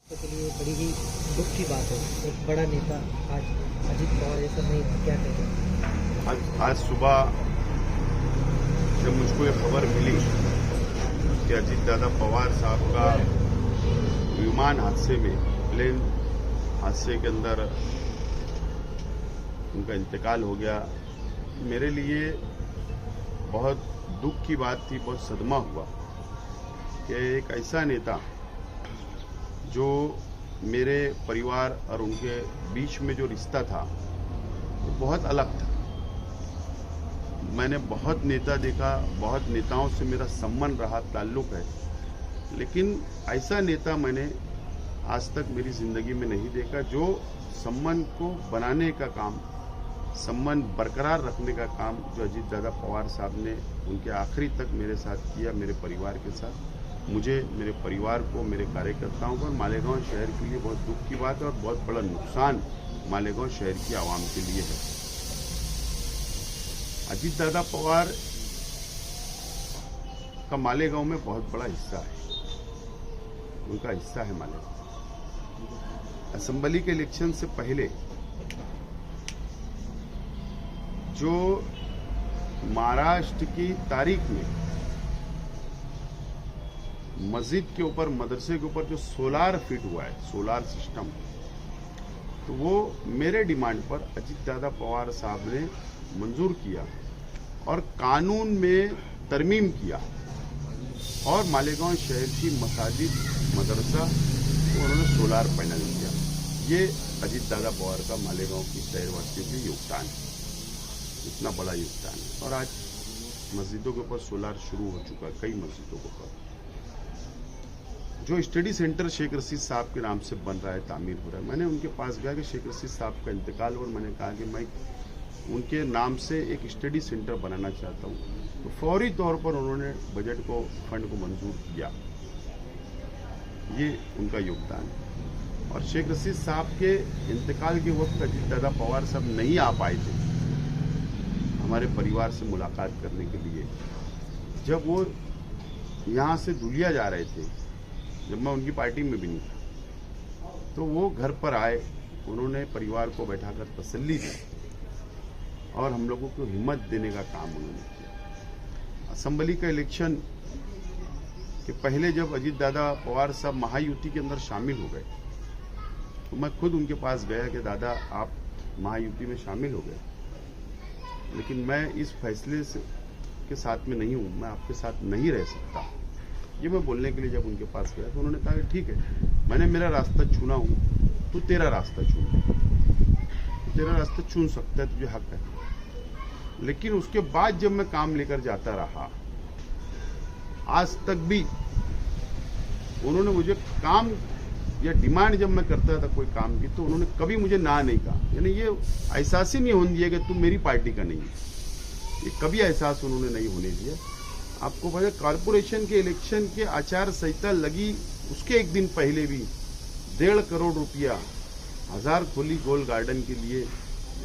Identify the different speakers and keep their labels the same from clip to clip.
Speaker 1: के लिए बड़ी ही दुख की बात है। एक बड़ा नेता आज अजीत पवार जैसा नहीं है, क्या कहते हैं?
Speaker 2: आज सुबह जब मुझको ये खबर मिली कि अजीत दादा पवार साहब का विमान हादसे में, प्लेन हादसे के अंदर उनका इंतकाल हो गया, मेरे लिए बहुत दुख की बात थी, बहुत सदमा हुआ कि एक ऐसा नेता जो मेरे परिवार और उनके बीच में जो रिश्ता था वो बहुत अलग था। मैंने बहुत नेता देखा, बहुत नेताओं से मेरा संबंध रहा, ताल्लुक है, लेकिन ऐसा नेता मैंने आज तक मेरी जिंदगी में नहीं देखा जो संबंध को बनाने का काम, संबंध बरकरार रखने का काम जो अजीत दादा पवार साहब ने उनके आखिरी तक मेरे साथ किया, मेरे परिवार के साथ। मुझे, मेरे परिवार को, मेरे कार्यकर्ताओं को, मालेगांव शहर के लिए बहुत दुख की बात है और बहुत बड़ा नुकसान मालेगांव शहर की आवाम के लिए है। अजीत दादा पवार का मालेगांव में बहुत बड़ा हिस्सा है, उनका हिस्सा है मालेगांव। असेंबली के इलेक्शन से पहले जो महाराष्ट्र की तारीख में मस्जिद के ऊपर, मदरसे के ऊपर जो सोलार फिट हुआ है, सोलार सिस्टम, तो वो मेरे डिमांड पर अजीत दादा पवार साहब ने मंजूर किया और कानून में तरमीम किया और मालेगांव शहर की मसाजिद, मदरसा उन्होंने सोलार पैनल दिया। ये अजीत दादा पवार का मालेगांव की शहरवासियों के योगदान है, इतना बड़ा योगदान है। और आज मस्जिदों के ऊपर सोलार शुरू हो चुका है, कई मस्जिदों के ऊपर। जो स्टडी सेंटर शेख रशीद साहब के नाम से बन रहा है, तामीर हो रहा है, मैंने उनके पास गया कि शेख रशीद साहब का इंतकाल, और मैंने कहा कि मैं उनके नाम से एक स्टडी सेंटर बनाना चाहता हूँ। तो फौरी तौर पर उन्होंने बजट को, फंड को मंजूर किया। ये उनका योगदान है। और शेख रशीद साहब के इंतकाल के वक्त अजीत दादा पवार साहब नहीं आ पाए थे हमारे परिवार से मुलाकात करने के लिए। जब वो यहाँ से दुलिया जा रहे थे, जब मैं उनकी पार्टी में भी नहीं था, तो वो घर पर आए, उन्होंने परिवार को बैठाकर तसल्ली दी और हम लोगों को हिम्मत देने का काम उन्होंने किया। असेंबली का इलेक्शन के पहले जब अजीत दादा पवार साहब महायुति के अंदर शामिल हो गए, तो मैं खुद उनके पास गया कि दादा आप महायुति में शामिल हो गए, लेकिन मैं इस फैसले के साथ में नहीं हूं, मैं आपके साथ नहीं रह सकता। ये मैं बोलने के लिए जब उनके पास गया तो उन्होंने कहा कि ठीक है, मैंने मेरा रास्ता चुना हूं, तू तेरा रास्ता चुन, तेरा रास्ता चुन सकता है, तुझे हक है। लेकिन उसके बाद जब मैं काम लेकर जाता रहा, आज तक भी उन्होंने मुझे काम या डिमांड जब मैं करता था कोई काम की, तो उन्होंने कभी मुझे ना नहीं कहा। यानी ये एहसास ही नहीं होने दिया कि तुम मेरी पार्टी का नहीं है, ये कभी एहसास उन्होंने नहीं होने दिया। आपको पता है, कॉर्पोरेशन के इलेक्शन के आचार संहिता लगी उसके एक दिन पहले भी 1.5 करोड़ रुपया 1000 खोली गोल गार्डन के लिए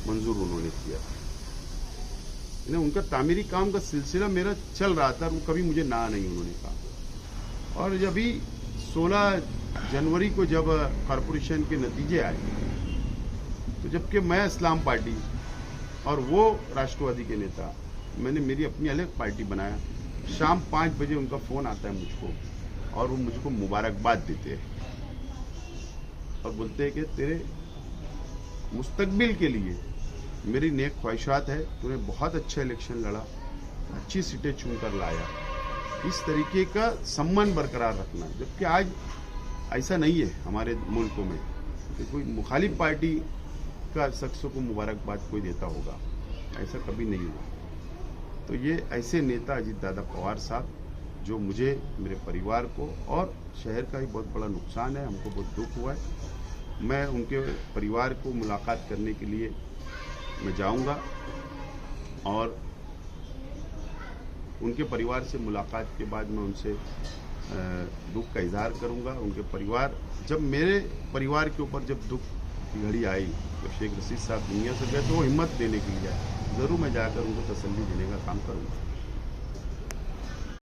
Speaker 2: मंजूर उन्होंने किया। उनका तामीरी काम का सिलसिला मेरा चल रहा था, वो कभी मुझे ना नहीं उन्होंने कहा। और जब भी 16 जनवरी को जब कॉर्पोरेशन के नतीजे आए, तो जबकि मैं इस्लाम पार्टी और वो राष्ट्रवादी के नेता, मैंने मेरी अपनी अलग पार्टी बनाया। शाम 5 बजे उनका फोन आता है मुझको और वो मुझको मुबारकबाद देते हैं और बोलते हैं कि तेरे मुस्तकबिल के लिए मेरी नेक ख्वाहिशात है, तूने बहुत अच्छा इलेक्शन लड़ा, अच्छी सीटें चुनकर लाया। इस तरीके का संबंध बरकरार रखना, जबकि आज ऐसा नहीं है हमारे मुल्कों में कि कोई मुखालिफ पार्टी का शख्सों को मुबारकबाद कोई देता होगा, ऐसा कभी नहीं हुआ। तो ये ऐसे नेता अजीत दादा पवार साहब, जो मुझे, मेरे परिवार को और शहर का ही बहुत बड़ा नुकसान है, हमको बहुत दुख हुआ है। मैं उनके परिवार को मुलाकात करने के लिए मैं जाऊंगा और उनके परिवार से मुलाकात के बाद मैं उनसे दुख का इजहार करूंगा। उनके परिवार, जब मेरे परिवार के ऊपर जब दुख की घड़ी आई, जब शेख रशीद साहब दुनिया से गए, तो वो हिम्मत देने के लिए आए, जरूर मैं जाकर उनको तसल्ली देने का काम करूंगा।